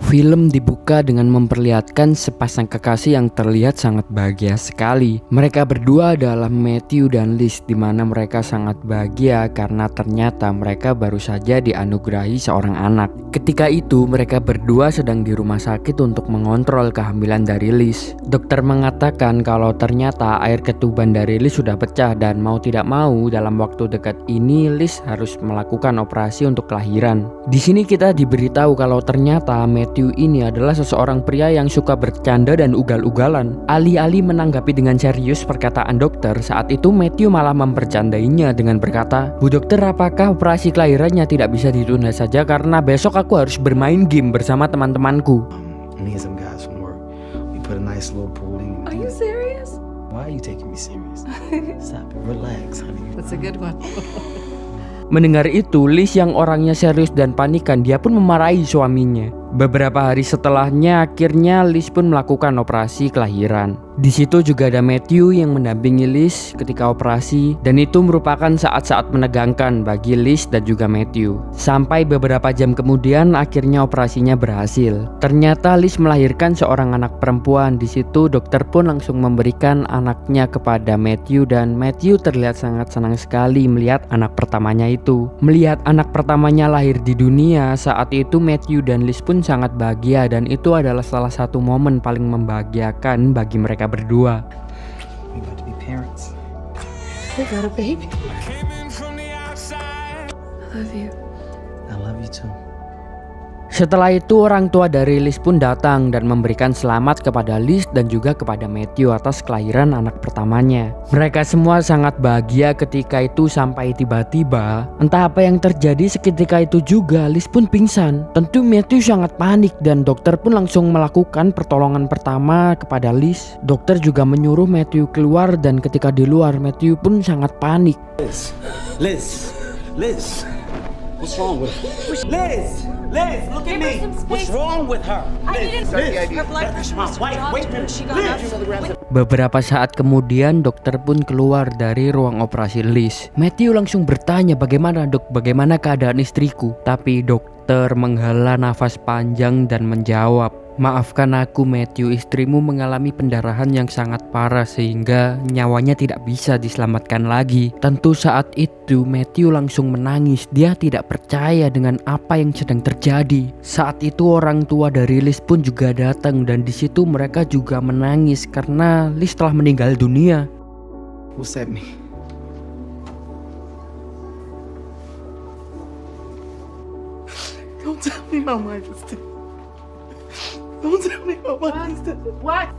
Film dibuka dengan memperlihatkan sepasang kekasih yang terlihat sangat bahagia sekali. Mereka berdua adalah Matthew dan Liz, di mana mereka sangat bahagia karena ternyata mereka baru saja dianugerahi seorang anak. Ketika itu mereka berdua sedang di rumah sakit untuk mengontrol kehamilan dari Liz. Dokter mengatakan kalau ternyata air ketuban dari Liz sudah pecah dan mau tidak mau dalam waktu dekat ini Liz harus melakukan operasi untuk kelahiran. Di sini kita diberitahu kalau ternyata Matthew ini adalah seseorang pria yang suka bercanda dan ugal-ugalan. Alih-alih menanggapi dengan serius perkataan dokter, saat itu Matthew malah mempercandainya dengan berkata, "Bu dokter, apakah operasi kelahirannya tidak bisa ditunda saja karena besok aku harus bermain game bersama teman-temanku?" Me and some guys from work, we put a nice little pool in. Are you serious? Why are you taking me serious? Stop it, relax, honey. That's a good one. Mendengar itu, Liz yang orangnya serius dan panikan, dia pun memarahi suaminya. Beberapa hari setelahnya, akhirnya Liz pun melakukan operasi kelahiran. Di situ juga ada Matthew yang mendampingi Liz ketika operasi, dan itu merupakan saat-saat menegangkan bagi Liz dan juga Matthew. Sampai beberapa jam kemudian, akhirnya operasinya berhasil. Ternyata Liz melahirkan seorang anak perempuan. Di situ dokter pun langsung memberikan anaknya kepada Matthew, dan Matthew terlihat sangat senang sekali melihat anak pertamanya itu. Melihat anak pertamanya lahir di dunia, saat itu Matthew dan Liz pun sangat bahagia, dan itu adalah salah satu momen paling membahagiakan bagi mereka berdua. We about to be parents. We got a baby. I love you. I love you too. Setelah itu orang tua dari Liz pun datang dan memberikan selamat kepada Liz dan juga kepada Matthew atas kelahiran anak pertamanya. Mereka semua sangat bahagia ketika itu sampai tiba-tiba entah apa yang terjadi seketika itu juga Liz pun pingsan. Tentu Matthew sangat panik dan dokter pun langsung melakukan pertolongan pertama kepada Liz. Dokter juga menyuruh Matthew keluar dan ketika di luar Matthew pun sangat panik. Liz, what's wrong with her? Liz, look at me. What's wrong with her? Liz, Her blood pressure was dropped when she got up. Beberapa saat kemudian dokter pun keluar dari ruang operasi Liz. Matthew langsung bertanya, "Bagaimana dok, bagaimana keadaan istriku?" Tapi dokter menghela nafas panjang dan menjawab, "Maafkan aku Matthew, istrimu mengalami pendarahan yang sangat parah sehingga nyawanya tidak bisa diselamatkan lagi." Tentu saat itu Matthew langsung menangis. Dia tidak percaya dengan apa yang sedang terjadi. Saat itu orang tua dari Liz pun juga datang dan di situ mereka juga menangis karena Liz telah meninggal dunia. What's that mean? Don't tell me my wife is dead. Don't tell me my wife is dead. What?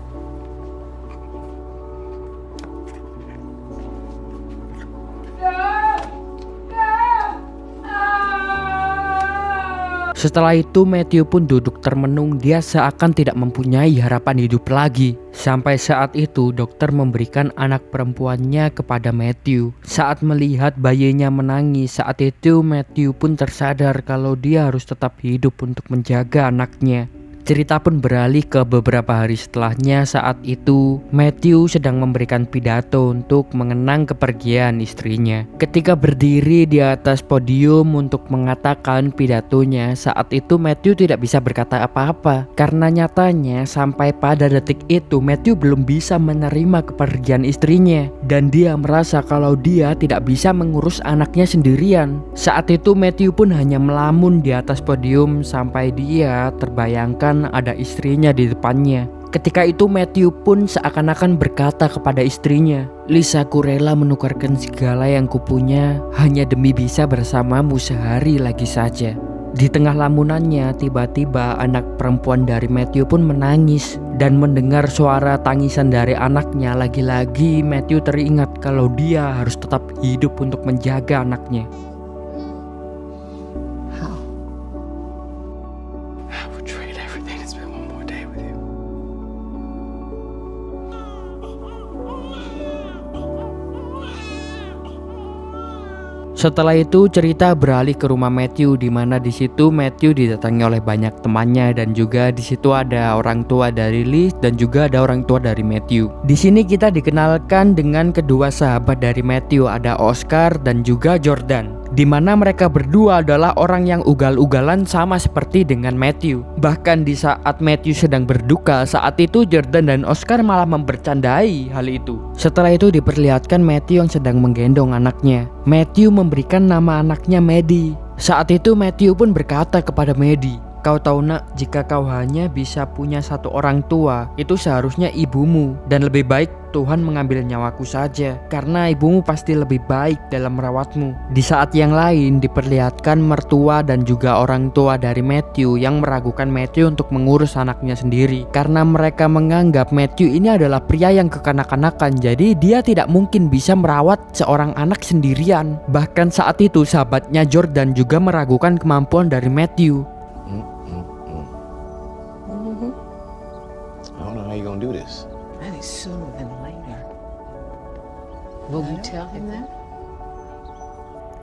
Setelah itu Matthew pun duduk termenung. Dia seakan tidak mempunyai harapan hidup lagi. Sampai saat itu dokter memberikan anak perempuannya kepada Matthew. Saat melihat bayinya menangis, saat itu Matthew pun tersadar kalau dia harus tetap hidup untuk menjaga anaknya. Cerita pun beralih ke beberapa hari setelahnya. Saat itu Matthew sedang memberikan pidato untuk mengenang kepergian istrinya. Ketika berdiri di atas podium untuk mengatakan pidatonya, saat itu Matthew tidak bisa berkata apa-apa karena nyatanya sampai pada detik itu Matthew belum bisa menerima kepergian istrinya dan dia merasa kalau dia tidak bisa mengurus anaknya sendirian. Saat itu Matthew pun hanya melamun di atas podium sampai dia terbayangkan ada istrinya di depannya. Ketika itu Matthew pun seakan-akan berkata kepada istrinya, "Liz, aku rela menukarkan segala yang kupunya hanya demi bisa bersamamu sehari lagi saja." Di tengah lamunannya tiba-tiba anak perempuan dari Matthew pun menangis. Dan mendengar suara tangisan dari anaknya, lagi-lagi Matthew teringat kalau dia harus tetap hidup untuk menjaga anaknya. Setelah itu cerita beralih ke rumah Matthew, di mana di situ Matthew didatangi oleh banyak temannya dan juga di situ ada orang tua dari Liz dan juga ada orang tua dari Matthew. Di sini kita dikenalkan dengan kedua sahabat dari Matthew, ada Oscar dan juga Jordan. di mana mereka berdua adalah orang yang ugal-ugalan sama seperti dengan Matthew. Bahkan di saat Matthew sedang berduka, saat itu Jordan dan Oscar malah membercandai hal itu. Setelah itu diperlihatkan Matthew yang sedang menggendong anaknya. Matthew memberikan nama anaknya Maddie. Saat itu Matthew pun berkata kepada Maddie, "Kau tahu nak, jika kau hanya bisa punya satu orang tua, itu seharusnya ibumu. Dan lebih baik Tuhan mengambil nyawaku saja, karena ibumu pasti lebih baik dalam merawatmu." Di saat yang lain diperlihatkan mertua dan juga orang tua dari Matthew yang meragukan Matthew untuk mengurus anaknya sendiri. Karena mereka menganggap Matthew ini adalah pria yang kekanak-kanakan, jadi dia tidak mungkin bisa merawat seorang anak sendirian. Bahkan saat itu sahabatnya Jordan juga meragukan kemampuan dari Matthew. I don't know how you gonna do this. Maybe sooner than later. Will you tell him that?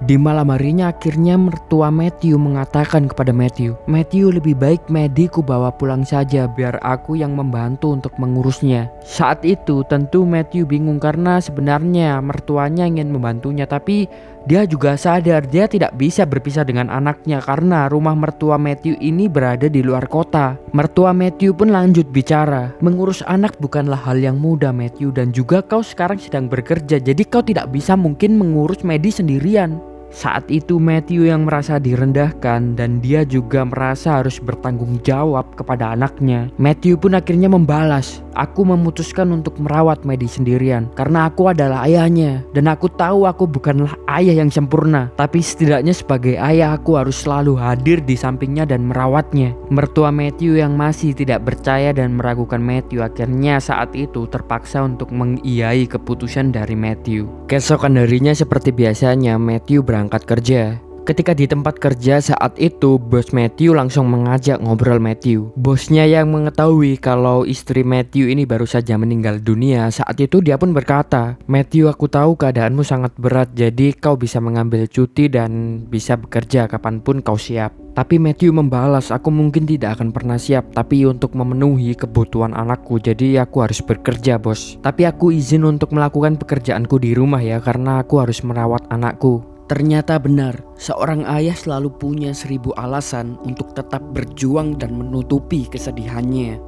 Di malam harinya akhirnya mertua Matthew mengatakan kepada Matthew, "Matthew, lebih baik Maddie ku bawa pulang saja biar aku yang membantu untuk mengurusnya." Saat itu tentu Matthew bingung karena sebenarnya mertuanya ingin membantunya, tapi dia juga sadar dia tidak bisa berpisah dengan anaknya karena rumah mertua Matthew ini berada di luar kota. Mertua Matthew pun lanjut bicara, "Mengurus anak bukanlah hal yang mudah Matthew, dan juga kau sekarang sedang bekerja, jadi kau tidak bisa mungkin mengurus Maddie sendirian." Saat itu Matthew yang merasa direndahkan dan dia juga merasa harus bertanggung jawab kepada anaknya. Matthew pun akhirnya membalas, "Aku memutuskan untuk merawat Maddie sendirian karena aku adalah ayahnya, dan aku tahu aku bukanlah ayah yang sempurna, tapi setidaknya sebagai ayah aku harus selalu hadir di sampingnya dan merawatnya." Mertua Matthew yang masih tidak percaya dan meragukan Matthew akhirnya saat itu terpaksa untuk mengiyai keputusan dari Matthew. Keesokan harinya seperti biasanya Matthew berangkat kerja. Ketika di tempat kerja saat itu, bos Matthew langsung mengajak ngobrol Matthew. Bosnya yang mengetahui kalau istri Matthew ini baru saja meninggal dunia, saat itu dia pun berkata, "Matthew, aku tahu keadaanmu sangat berat, jadi kau bisa mengambil cuti dan bisa bekerja kapanpun kau siap." Tapi Matthew membalas, "Aku mungkin tidak akan pernah siap, tapi untuk memenuhi kebutuhan anakku, jadi aku harus bekerja bos. Tapi aku izin untuk melakukan pekerjaanku di rumah ya, karena aku harus merawat anakku." Ternyata benar, seorang ayah selalu punya 1000 alasan untuk tetap berjuang dan menutupi kesedihannya.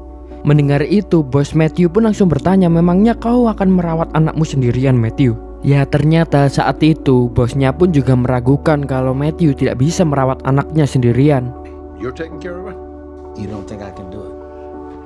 Mendengar itu, bos Matthew pun langsung bertanya, "Memangnya kau akan merawat anakmu sendirian Matthew?" Ya ternyata saat itu bosnya pun juga meragukan kalau Matthew tidak bisa merawat anaknya sendirian. You're taking care of it? You don't think I can do it?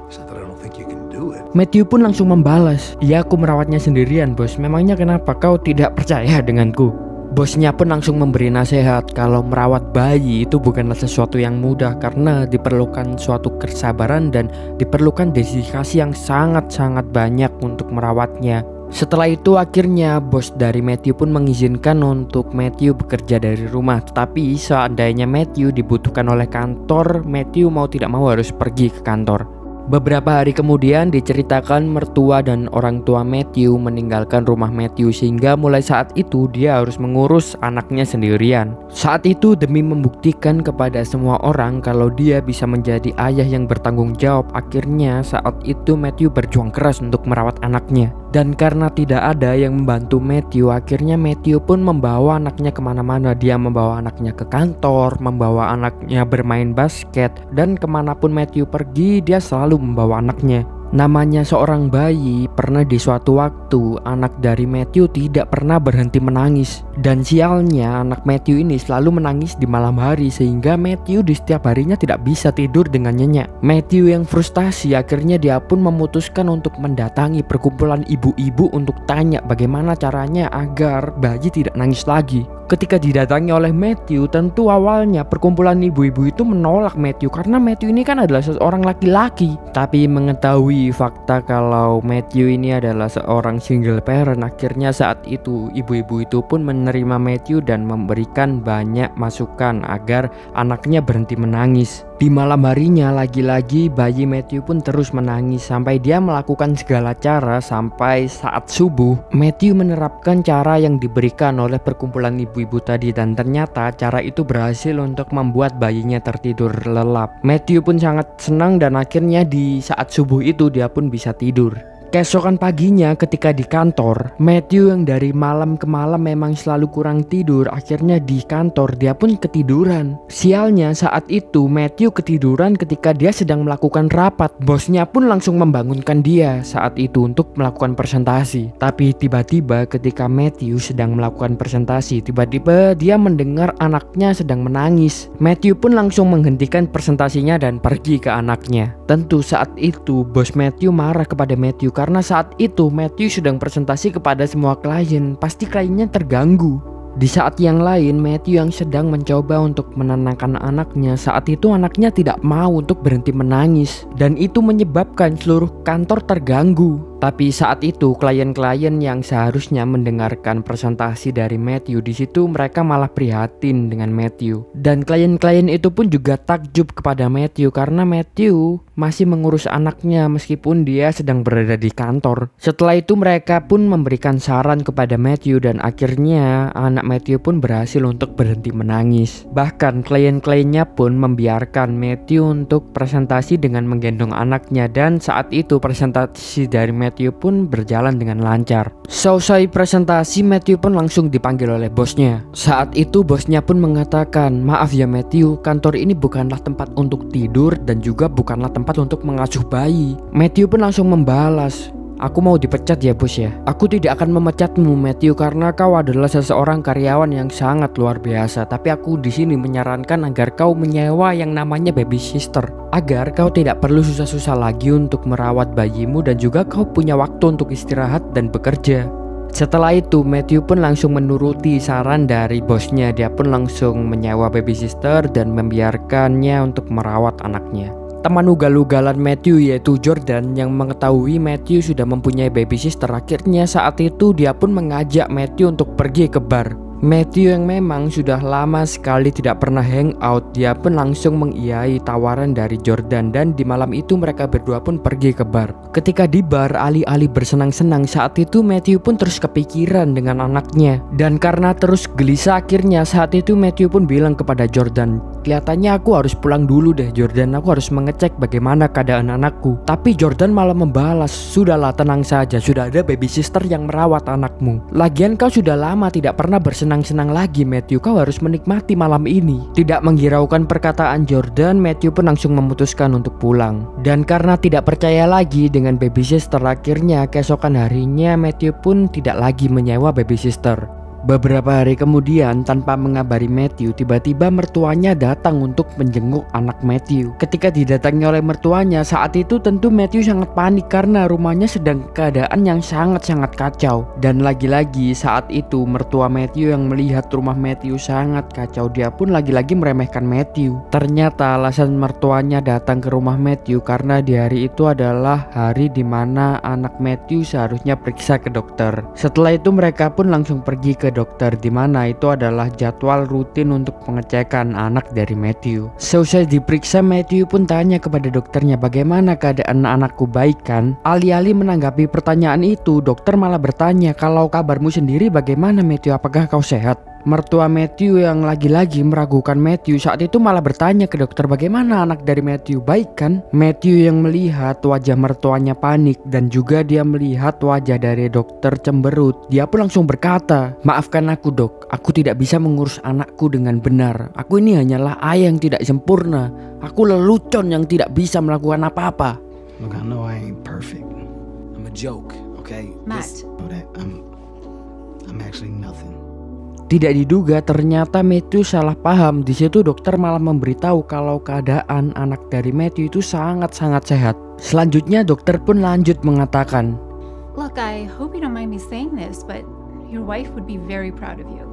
It's not that I don't think you can do it. Matthew pun langsung membalas, "Ya aku merawatnya sendirian bos, memangnya kenapa kau tidak percaya denganku?" Bosnya pun langsung memberi nasihat kalau merawat bayi itu bukanlah sesuatu yang mudah karena diperlukan suatu kesabaran dan diperlukan dedikasi yang sangat-sangat banyak untuk merawatnya. Setelah itu akhirnya bos dari Matthew pun mengizinkan untuk Matthew bekerja dari rumah. Tetapi seandainya Matthew dibutuhkan oleh kantor, Matthew mau tidak mau harus pergi ke kantor. Beberapa hari kemudian diceritakan mertua dan orang tua Matthew meninggalkan rumah Matthew sehingga mulai saat itu dia harus mengurus anaknya sendirian. Saat itu demi membuktikan kepada semua orang kalau dia bisa menjadi ayah yang bertanggung jawab, akhirnya saat itu Matthew berjuang keras untuk merawat anaknya. Dan karena tidak ada yang membantu Matthew, akhirnya Matthew pun membawa anaknya kemana-mana. Dia membawa anaknya ke kantor, membawa anaknya bermain basket, dan kemanapun Matthew pergi dia selalu membawa anaknya. Namanya seorang bayi, pernah di suatu waktu anak dari Matthew tidak pernah berhenti menangis. Dan sialnya anak Matthew ini selalu menangis di malam hari sehingga Matthew di setiap harinya tidak bisa tidur dengan nyenyak. Matthew yang frustasi akhirnya dia pun memutuskan untuk mendatangi perkumpulan ibu-ibu untuk tanya bagaimana caranya agar bayi tidak nangis lagi. Ketika didatangi oleh Matthew, tentu awalnya perkumpulan ibu-ibu itu menolak Matthew karena Matthew ini kan adalah seorang laki-laki. Tapi mengetahui fakta kalau Matthew ini adalah seorang single parent, akhirnya saat itu ibu-ibu itu pun menerima Matthew dan memberikan banyak masukan agar anaknya berhenti menangis. Di malam harinya lagi-lagi bayi Matthew pun terus menangis sampai dia melakukan segala cara. Sampai saat subuh Matthew menerapkan cara yang diberikan oleh perkumpulan ibu-ibu tadi, dan ternyata cara itu berhasil untuk membuat bayinya tertidur lelap. Matthew pun sangat senang dan akhirnya di saat subuh itu dia pun bisa tidur. Keesokan paginya ketika di kantor, Matthew yang dari malam ke malam memang selalu kurang tidur, akhirnya di kantor dia pun ketiduran. Sialnya saat itu Matthew ketiduran ketika dia sedang melakukan rapat. Bosnya pun langsung membangunkan dia saat itu untuk melakukan presentasi. Tapi tiba-tiba ketika Matthew sedang melakukan presentasi, tiba-tiba dia mendengar anaknya sedang menangis. Matthew pun langsung menghentikan presentasinya dan pergi ke anaknya. Tentu saat itu bos Matthew marah kepada Matthew karena saat itu Matthew sedang presentasi kepada semua klien, pasti kliennya terganggu. Di saat yang lain, Matthew yang sedang mencoba untuk menenangkan anaknya, saat itu anaknya tidak mau untuk berhenti menangis dan itu menyebabkan seluruh kantor terganggu. Tapi saat itu klien-klien yang seharusnya mendengarkan presentasi dari Matthew, di situ mereka malah prihatin dengan Matthew. Dan klien-klien itu pun juga takjub kepada Matthew karena Matthew masih mengurus anaknya meskipun dia sedang berada di kantor. Setelah itu mereka pun memberikan saran kepada Matthew dan akhirnya anak Matthew pun berhasil untuk berhenti menangis. Bahkan klien-kliennya pun membiarkan Matthew untuk presentasi dengan menggendong anaknya dan saat itu presentasi dari Matthew pun berjalan dengan lancar. Selesai presentasi, Matthew pun langsung dipanggil oleh bosnya. Saat itu bosnya pun mengatakan, "Maaf ya Matthew, kantor ini bukanlah tempat untuk tidur dan juga bukanlah tempat untuk mengasuh bayi." Matthew pun langsung membalas, "Aku mau dipecat ya bos ya. Aku tidak akan memecatmu Matthew karena kau adalah seseorang karyawan yang sangat luar biasa. Tapi aku di sini menyarankan agar kau menyewa yang namanya baby sister, agar kau tidak perlu susah-susah lagi untuk merawat bayimu dan juga kau punya waktu untuk istirahat dan bekerja." Setelah itu Matthew pun langsung menuruti saran dari bosnya. Dia pun langsung menyewa baby sister dan membiarkannya untuk merawat anaknya. Teman ugal-ugalan Matthew yaitu Jordan yang mengetahui Matthew sudah mempunyai baby sister, akhirnya saat itu dia pun mengajak Matthew untuk pergi ke bar. Matthew yang memang sudah lama sekali tidak pernah hangout, dia pun langsung mengiyai tawaran dari Jordan dan di malam itu mereka berdua pun pergi ke bar. Ketika di bar, alih-alih bersenang-senang, saat itu Matthew pun terus kepikiran dengan anaknya. Dan karena terus gelisah, akhirnya saat itu Matthew pun bilang kepada Jordan, "Kelihatannya aku harus pulang dulu deh Jordan, aku harus mengecek bagaimana keadaan anakku." Tapi Jordan malah membalas, "Sudahlah, tenang saja, sudah ada baby sister yang merawat anakmu. Lagian kau sudah lama tidak pernah bersenang-senang lagi Matthew, kau harus menikmati malam ini." Tidak menghiraukan perkataan Jordan, Matthew pun langsung memutuskan untuk pulang. Dan karena tidak percaya lagi dengan baby sister, akhirnya keesokan harinya Matthew pun tidak lagi menyewa baby sister. Beberapa hari kemudian, tanpa mengabari Matthew, tiba-tiba mertuanya datang untuk menjenguk anak Matthew. Ketika didatangi oleh mertuanya, saat itu tentu Matthew sangat panik karena rumahnya sedang keadaan yang sangat-sangat kacau. Dan lagi-lagi saat itu mertua Matthew yang melihat rumah Matthew sangat kacau, dia pun lagi-lagi meremehkan Matthew. Ternyata alasan mertuanya datang ke rumah Matthew karena di hari itu adalah hari dimana anak Matthew seharusnya periksa ke dokter. Setelah itu mereka pun langsung pergi ke dokter, dimana itu adalah jadwal rutin untuk pengecekan anak dari Matthew. Selesai diperiksa, Matthew pun tanya kepada dokternya, "Bagaimana keadaan anakku, baik kan?" Alih-alih menanggapi pertanyaan itu, dokter malah bertanya, "Kalau kabarmu sendiri bagaimana Matthew, apakah kau sehat?" Mertua Matthew yang lagi-lagi meragukan Matthew saat itu malah bertanya ke dokter, "Bagaimana anak dari Matthew, baik kan?" Matthew yang melihat wajah mertuanya panik dan juga dia melihat wajah dari dokter cemberut, dia pun langsung berkata, "Maafkan aku dok, aku tidak bisa mengurus anakku dengan benar. Aku ini hanyalah ayah yang tidak sempurna. Aku lelucon yang tidak bisa melakukan apa-apa." Look, I know I ain't perfect. I'm a joke, okay? Matt. Know that I'm actually nothing. Tidak diduga ternyata Matthew salah paham. Di situ dokter malah memberitahu kalau keadaan anak dari Matthew itu sangat-sangat sehat. Selanjutnya dokter pun lanjut mengatakan, Look, I hope you don't mind me saying this, but your wife would be very proud of you.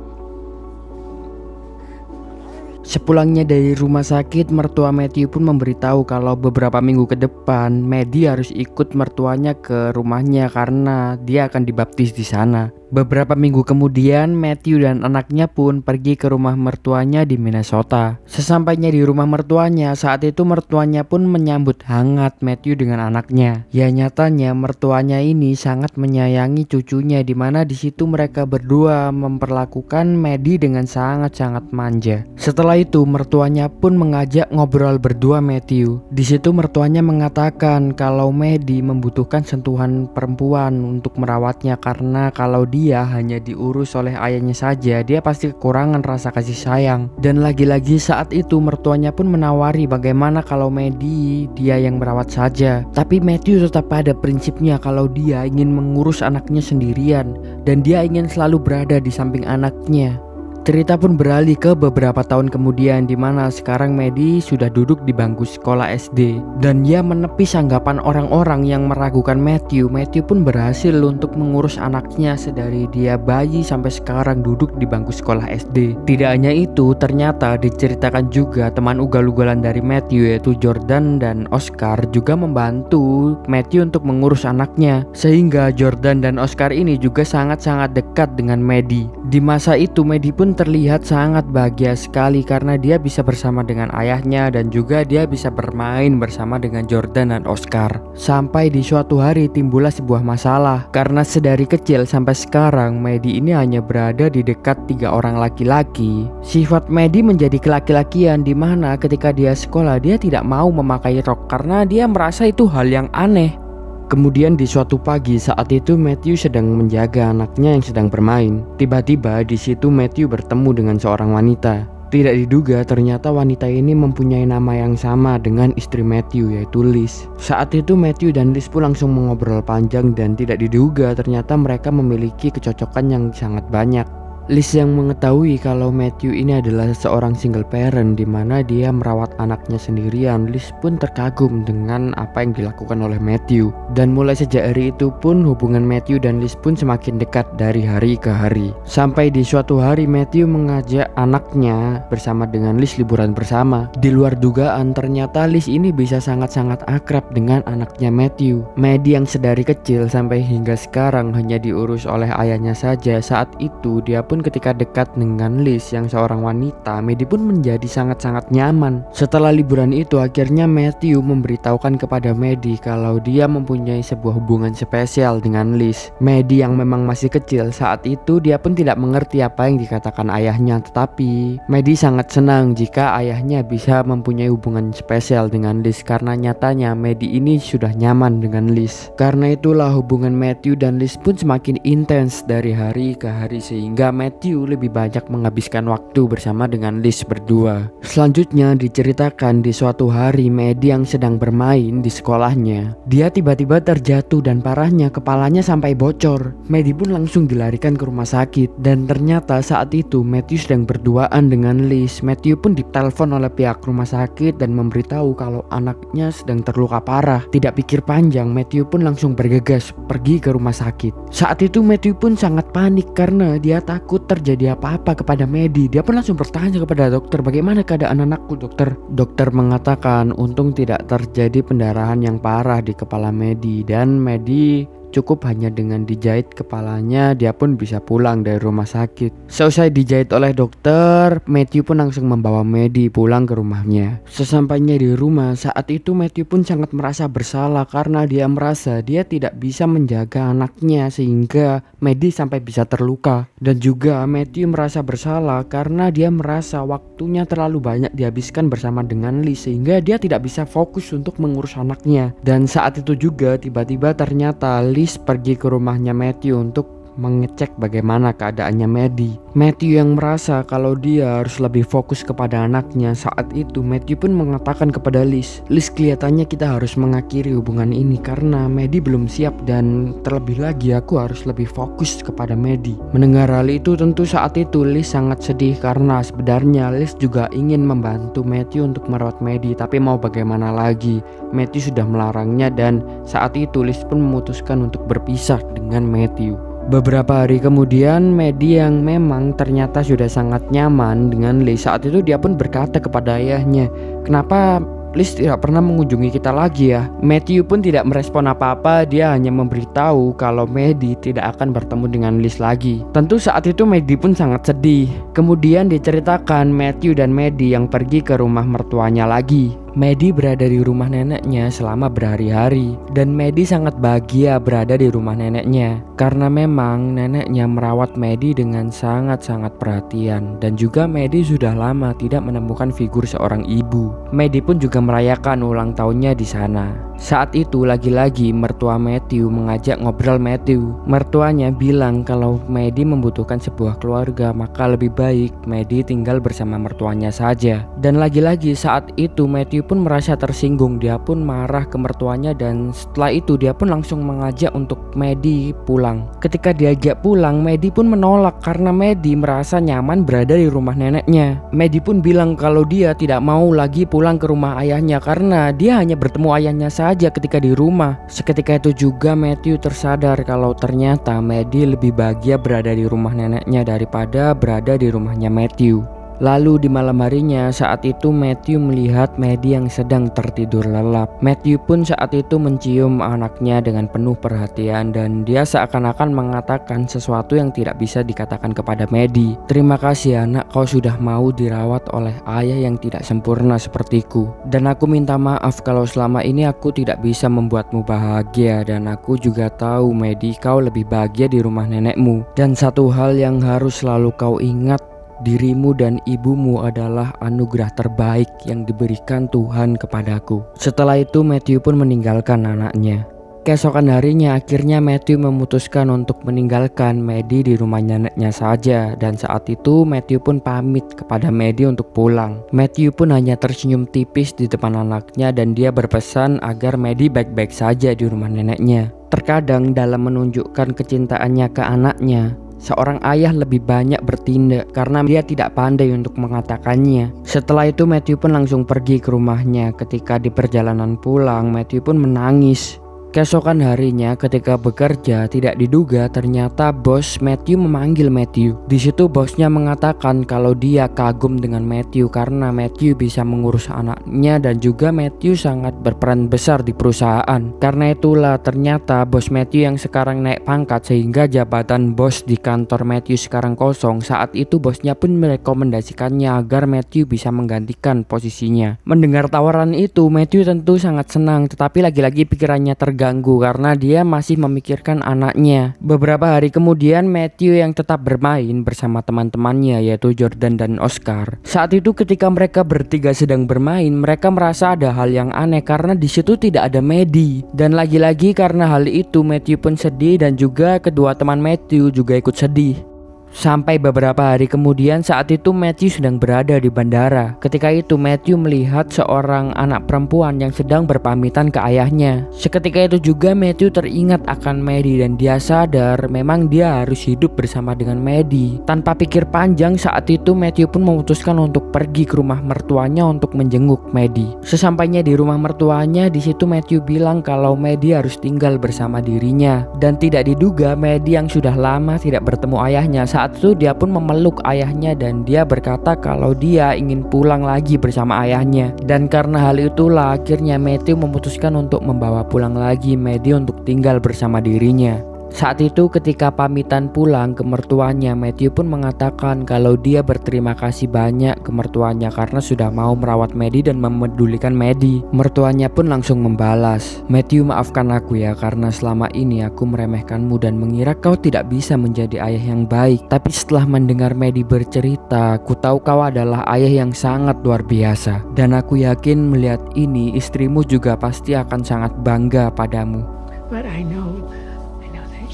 Sepulangnya dari rumah sakit, mertua Matthew pun memberitahu kalau beberapa minggu ke depan Maddie harus ikut mertuanya ke rumahnya karena dia akan dibaptis di sana. Beberapa minggu kemudian, Matthew dan anaknya pun pergi ke rumah mertuanya di Minnesota. Sesampainya di rumah mertuanya, saat itu mertuanya pun menyambut hangat Matthew dengan anaknya. Ya nyatanya mertuanya ini sangat menyayangi cucunya, dimana di situ mereka berdua memperlakukan Maddie dengan sangat-sangat manja. Setelah itu mertuanya pun mengajak ngobrol berdua Matthew. Di situ mertuanya mengatakan kalau Maddie membutuhkan sentuhan perempuan untuk merawatnya, karena kalau dia hanya diurus oleh ayahnya saja, dia pasti kekurangan rasa kasih sayang. Dan lagi-lagi saat itu mertuanya pun menawari bagaimana kalau Maddie dia yang merawat saja. Tapi Matthew tetap pada prinsipnya kalau dia ingin mengurus anaknya sendirian dan dia ingin selalu berada di samping anaknya. Cerita pun beralih ke beberapa tahun kemudian, dimana sekarang Maddie sudah duduk di bangku sekolah SD dan dia menepis anggapan orang-orang yang meragukan Matthew. Matthew pun berhasil untuk mengurus anaknya sedari dia bayi sampai sekarang duduk di bangku sekolah SD. Tidak hanya itu, ternyata diceritakan juga teman ugal-ugalan dari Matthew yaitu Jordan dan Oscar juga membantu Matthew untuk mengurus anaknya, sehingga Jordan dan Oscar ini juga sangat-sangat dekat dengan Maddie. Di masa itu Maddie pun terlihat sangat bahagia sekali karena dia bisa bersama dengan ayahnya dan juga dia bisa bermain bersama dengan Jordan dan Oscar. Sampai di suatu hari timbullah sebuah masalah karena sedari kecil sampai sekarang Maddie ini hanya berada di dekat 3 orang laki-laki. Sifat Maddie menjadi kelaki-lakian, dimana ketika dia sekolah dia tidak mau memakai rok karena dia merasa itu hal yang aneh. Kemudian di suatu pagi saat itu Matthew sedang menjaga anaknya yang sedang bermain. Tiba-tiba di situ Matthew bertemu dengan seorang wanita. Tidak diduga ternyata wanita ini mempunyai nama yang sama dengan istri Matthew yaitu Liz. Saat itu Matthew dan Liz pun langsung mengobrol panjang dan tidak diduga ternyata mereka memiliki kecocokan yang sangat banyak. Liz yang mengetahui kalau Matthew ini adalah seorang single parent di mana dia merawat anaknya sendirian, Liz pun terkagum dengan apa yang dilakukan oleh Matthew. Dan mulai sejak hari itu pun hubungan Matthew dan Liz pun semakin dekat dari hari ke hari. Sampai di suatu hari Matthew mengajak anaknya bersama dengan Liz liburan bersama. Di luar dugaan ternyata Liz ini bisa sangat-sangat akrab dengan anaknya Matthew. Maddie yang sedari kecil sampai hingga sekarang hanya diurus oleh ayahnya saja. Saat itu dia pun ketika dekat dengan Liz yang seorang wanita, Maddie pun menjadi sangat-sangat nyaman. Setelah liburan itu akhirnya Matthew memberitahukan kepada Maddie kalau dia mempunyai sebuah hubungan spesial dengan Liz. Maddie yang memang masih kecil saat itu dia pun tidak mengerti apa yang dikatakan ayahnya, tetapi Maddie sangat senang jika ayahnya bisa mempunyai hubungan spesial dengan Liz karena nyatanya Maddie ini sudah nyaman dengan Liz. Karena itulah hubungan Matthew dan Liz pun semakin intens dari hari ke hari sehingga Matthew lebih banyak menghabiskan waktu bersama dengan Liz berdua. Selanjutnya diceritakan di suatu hari Maddie yang sedang bermain di sekolahnya, dia tiba-tiba terjatuh dan parahnya kepalanya sampai bocor. Maddie pun langsung dilarikan ke rumah sakit dan ternyata saat itu Matthew sedang berduaan dengan Liz. Matthew pun ditelepon oleh pihak rumah sakit dan memberitahu kalau anaknya sedang terluka parah. Tidak pikir panjang Matthew pun langsung bergegas pergi ke rumah sakit. Saat itu Matthew pun sangat panik karena dia takut terjadi apa-apa kepada Maddie. Dia pun langsung bertanya kepada dokter, bagaimana keadaan anakku dokter? Dokter mengatakan untung tidak terjadi pendarahan yang parah di kepala Maddie dan Maddie cukup hanya dengan dijahit kepalanya dia pun bisa pulang dari rumah sakit. Seusai dijahit oleh dokter, Matthew pun langsung membawa Maddie pulang ke rumahnya. Sesampainya di rumah saat itu Matthew pun sangat merasa bersalah karena dia merasa dia tidak bisa menjaga anaknya sehingga Maddie sampai bisa terluka. Dan juga Matthew merasa bersalah karena dia merasa waktunya terlalu banyak dihabiskan bersama dengan Liz sehingga dia tidak bisa fokus untuk mengurus anaknya. Dan saat itu juga tiba-tiba ternyata Liz pergi ke rumahnya Matthew untuk mengecek bagaimana keadaannya Maddie. Matthew yang merasa kalau dia harus lebih fokus kepada anaknya. Saat itu Matthew pun mengatakan kepada Liz, Liz kelihatannya kita harus mengakhiri hubungan ini karena Maddie belum siap dan terlebih lagi aku harus lebih fokus kepada Maddie. Mendengar hal itu tentu saat itu Liz sangat sedih karena sebenarnya Liz juga ingin membantu Matthew untuk merawat Maddie, tapi mau bagaimana lagi, Matthew sudah melarangnya dan saat itu Liz pun memutuskan untuk berpisah dengan Matthew. Beberapa hari kemudian Maddie yang memang ternyata sudah sangat nyaman dengan Liz saat itu dia pun berkata kepada ayahnya, kenapa Liz tidak pernah mengunjungi kita lagi ya. Matthew pun tidak merespon apa-apa, dia hanya memberitahu kalau Maddie tidak akan bertemu dengan Liz lagi. Tentu saat itu Maddie pun sangat sedih. Kemudian diceritakan Matthew dan Maddie yang pergi ke rumah mertuanya lagi. Maddie berada di rumah neneknya selama berhari-hari dan Maddie sangat bahagia berada di rumah neneknya karena memang neneknya merawat Maddie dengan sangat-sangat perhatian dan juga Maddie sudah lama tidak menemukan figur seorang ibu. Maddie pun juga merayakan ulang tahunnya di sana. Saat itu lagi-lagi mertua Matthew mengajak ngobrol Matthew. Mertuanya bilang kalau Maddie membutuhkan sebuah keluarga, maka lebih baik Maddie tinggal bersama mertuanya saja. Dan lagi-lagi saat itu Matthew pun merasa tersinggung, dia pun marah ke mertuanya dan setelah itu dia pun langsung mengajak untuk Maddie pulang. Ketika diajak pulang, Maddie pun menolak karena Maddie merasa nyaman berada di rumah neneknya. Maddie pun bilang kalau dia tidak mau lagi pulang ke rumah ayahnya karena dia hanya bertemu ayahnya saja ketika di rumah. Seketika itu juga Matthew tersadar kalau ternyata Maddie lebih bahagia berada di rumah neneknya daripada berada di rumahnya Matthew. Lalu di malam harinya saat itu Matthew melihat Maddie yang sedang tertidur lelap. Matthew pun saat itu mencium anaknya dengan penuh perhatian dan dia seakan-akan mengatakan sesuatu yang tidak bisa dikatakan kepada Maddie. Terima kasih anak, kau sudah mau dirawat oleh ayah yang tidak sempurna sepertiku. Dan aku minta maaf kalau selama ini aku tidak bisa membuatmu bahagia dan aku juga tahu Maddie kau lebih bahagia di rumah nenekmu. Dan satu hal yang harus selalu kau ingat, dirimu dan ibumu adalah anugerah terbaik yang diberikan Tuhan kepadaku. Setelah itu Matthew pun meninggalkan anaknya. Keesokan harinya akhirnya Matthew memutuskan untuk meninggalkan Maddie di rumah neneknya saja dan saat itu Matthew pun pamit kepada Maddie untuk pulang. Matthew pun hanya tersenyum tipis di depan anaknya dan dia berpesan agar Maddie baik-baik saja di rumah neneknya. Terkadang dalam menunjukkan kecintaannya ke anaknya, seorang ayah lebih banyak bertindak karena dia tidak pandai untuk mengatakannya. Setelah itu Matthew pun langsung pergi ke rumahnya. Ketika di perjalanan pulang Matthew pun menangis. Keesokan harinya ketika bekerja tidak diduga ternyata bos Matthew memanggil Matthew. Di situ bosnya mengatakan kalau dia kagum dengan Matthew karena Matthew bisa mengurus anaknya dan juga Matthew sangat berperan besar di perusahaan. Karena itulah ternyata bos Matthew yang sekarang naik pangkat sehingga jabatan bos di kantor Matthew sekarang kosong. Saat itu bosnya pun merekomendasikannya agar Matthew bisa menggantikan posisinya. Mendengar tawaran itu Matthew tentu sangat senang, tetapi lagi-lagi pikirannya terganggu karena dia masih memikirkan anaknya. Beberapa hari kemudian Matthew yang tetap bermain bersama teman-temannya yaitu Jordan dan Oscar. Saat itu ketika mereka bertiga sedang bermain, mereka merasa ada hal yang aneh karena di situ tidak ada Maddie. Dan lagi-lagi karena hal itu Matthew pun sedih dan juga kedua teman Matthew juga ikut sedih. Sampai beberapa hari kemudian saat itu Matthew sedang berada di bandara. Ketika itu Matthew melihat seorang anak perempuan yang sedang berpamitan ke ayahnya. Seketika itu juga Matthew teringat akan Maddie dan dia sadar memang dia harus hidup bersama dengan Maddie. Tanpa pikir panjang saat itu Matthew pun memutuskan untuk pergi ke rumah mertuanya untuk menjenguk Maddie. Sesampainya di rumah mertuanya, di situ Matthew bilang kalau Maddie harus tinggal bersama dirinya. Dan tidak diduga Maddie yang sudah lama tidak bertemu ayahnya saat itu dia pun memeluk ayahnya dan dia berkata kalau dia ingin pulang lagi bersama ayahnya. Dan karena hal itulah akhirnya Matthew memutuskan untuk membawa pulang lagi Maddie untuk tinggal bersama dirinya. Saat itu ketika pamitan pulang ke mertuanya, Matthew pun mengatakan kalau dia berterima kasih banyak ke mertuanya karena sudah mau merawat Maddie dan memedulikan Maddie. Mertuanya pun langsung membalas, "Matthew, maafkan aku ya karena selama ini aku meremehkanmu dan mengira kau tidak bisa menjadi ayah yang baik. Tapi setelah mendengar Maddie bercerita, aku tahu kau adalah ayah yang sangat luar biasa. Dan aku yakin melihat ini istrimu juga pasti akan sangat bangga padamu." But I know that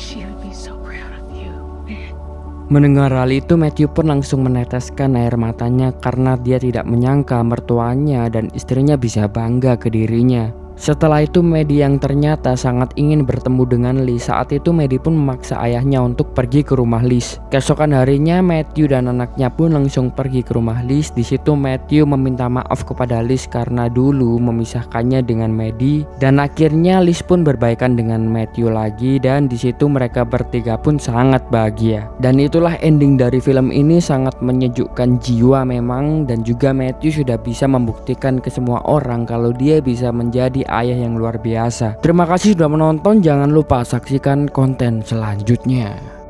she would be so proud of you. Mendengar hal itu Matthew pun langsung meneteskan air matanya karena dia tidak menyangka mertuanya dan istrinya bisa bangga ke dirinya. Setelah itu Maddie yang ternyata sangat ingin bertemu dengan Liz. Saat itu Maddie pun memaksa ayahnya untuk pergi ke rumah Liz. Keesokan harinya Matthew dan anaknya pun langsung pergi ke rumah Liz. Di situ Matthew meminta maaf kepada Liz karena dulu memisahkannya dengan Maddie, dan akhirnya Liz pun berbaikan dengan Matthew lagi, dan di situ mereka bertiga pun sangat bahagia. Dan itulah ending dari film ini, sangat menyejukkan jiwa memang, dan juga Matthew sudah bisa membuktikan ke semua orang kalau dia bisa menjadi ayah yang luar biasa. Terima kasih sudah menonton, jangan lupa saksikan konten selanjutnya.